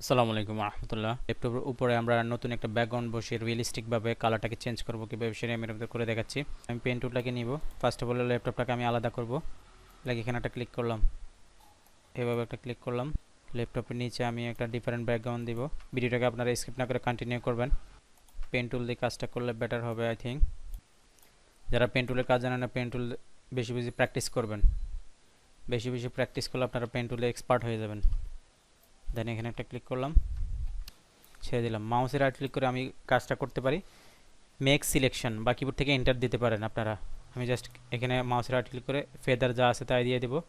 আসসালামু আলাইকুম রহমতুল্লাহ। ল্যাপটপের উপরে আমরা নতুন একটা ব্যাকগ্রাউন্ড বসিয়ে রিয়েলিস্টিকভাবে কালারটাকে চেঞ্জ করবো কীভাবে সেটা আমি আপনাদের করে দেখাচ্ছি। আমি পেন টুলটাকে নিব। ফার্স্ট অফ অল ল্যাপটপটাকে আমি আলাদা করব। লাইক এখানে একটা ক্লিক করলাম, এভাবে একটা ক্লিক করলাম। ল্যাপটপের নিচে আমি একটা ডিফারেন্ট ব্যাকগ্রাউন্ড দিব। ভিডিওটাকে আপনারা স্কিপ না করে কন্টিনিউ করবেন। পেন টুল দিয়ে কাজটা করলে বেটার হবে আই থিঙ্ক। যারা পেন টুলের কাজ জানেন না, পেন টুল বেশি বেশি প্র্যাকটিস করবেন। বেশি বেশি প্র্যাকটিস করলে আপনারা পেন টুলে এক্সপার্ট হয়ে যাবেন। দেন এখানে একটা ক্লিক করলাম, ছেড়ে দিলাম। মাউসে রাইট ক্লিক করে আমি কাজটা করতে পারি মেক সিলেকশন, বা কিবোর্ড থেকে এন্টার দিতে পারেন আপনারা। আমি জাস্ট এখানে মাউসে রাইট ক্লিক করে ফেদার যা আছে তাই দিয়ে দেবো।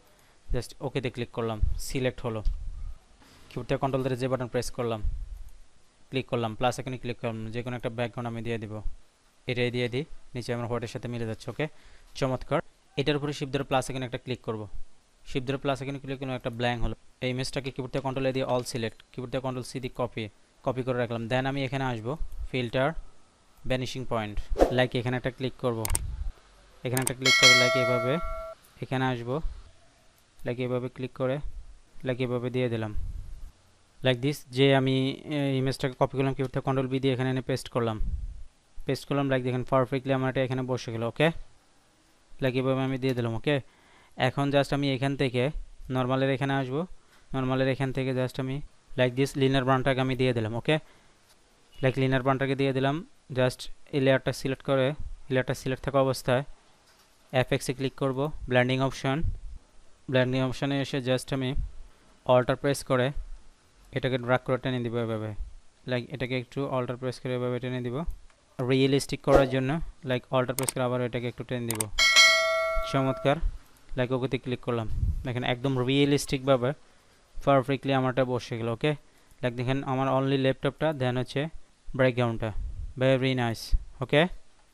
জাস্ট ওকেতে ক্লিক করলাম, সিলেক্ট হলো। কিবোর্ড থেকে কন্ট্রোল ধরে যে বাটন প্রেস করলাম, ক্লিক করলাম, প্লাস এখানে ক্লিক করলাম, যে কোনো একটা ব্যাকগ্রাউন্ড আমি দিয়ে দেবো। এটাই দিয়ে দিই, নিচে আমার হোয়াইটের সাথে মিলে যাচ্ছে। ওকে, চমৎকার। এটার উপরে শিপ ধরে প্লাস এখানে একটা ক্লিক করব। শিপ ধরে প্লাস এখানে ক্লিক করলে একটা ব্ল্যাঙ্ক হলো। এই ইমেজটাকে কিবোর্ড থেকে কন্ট্রোল দিয়ে অল সিলেক্ট, কিবোর্ড থেকে কন্ট্রোল সি দিয়ে কপি করে রাখলাম। দেন আমি এখানে আসবো, ফিল্টার, ভ্যানিশিং পয়েন্ট, লাইক এখানে একটা ক্লিক করব। এখানে একটা ক্লিক করে লাইক এভাবে এখানে আসবো, লাইক এভাবে ক্লিক করে লাইক এভাবে দিয়ে দিলাম, লাইক দিস। যে আমি ইমেজটাকে কপি করলাম, কিবোর্ড থেকে কন্ট্রোল বি দিয়ে এখানে এনে পেস্ট করলাম। লাইক দেখেন পারফেক্টলি আমার এটা এখানে বসে গেল। ওকে, লাইক এভাবে আমি দিয়ে দিলাম। ওকে, এখন জাস্ট আমি এখান থেকে নর্মালের এখানে আসবো। নর্মালের এখান থেকে জাস্ট আমি লাইক দিস লিনার বানটাকে আমি দিয়ে দিলাম। ওকে, লাইক লিনার বানটাকে দিয়ে দিলাম। জাস্ট এই লেয়ারটা সিলেক্ট করে, লেয়ারটা সিলেক্ট থাকা অবস্থায় এফএক্সে ক্লিক করব, ব্ল্যান্ডিং অপশানে এসে জাস্ট আমি অল্টার প্রেস করে এটাকে ড্রাগ করে টেনে দিব এভাবে। লাইক এটাকে একটু অল্টার প্রেস করে এভাবে টেনে দিব রিয়েলিস্টিক করার জন্য। লাইক অল্টার প্রেস করে আবার এটাকে একটু টেনে দিব। চমৎকার। লাইক ওকেতে ক্লিক করলাম, দেখেন একদম রিয়েলিস্টিকভাবে পারফেক্টলি আমারটা বসে গেল। ওকে, লাইক দেখেন আমার অনলি ল্যাপটপটা, দেন হচ্ছে ব্যাকগ্রাউন্ডটা, ভেরি নাইস। ওকে।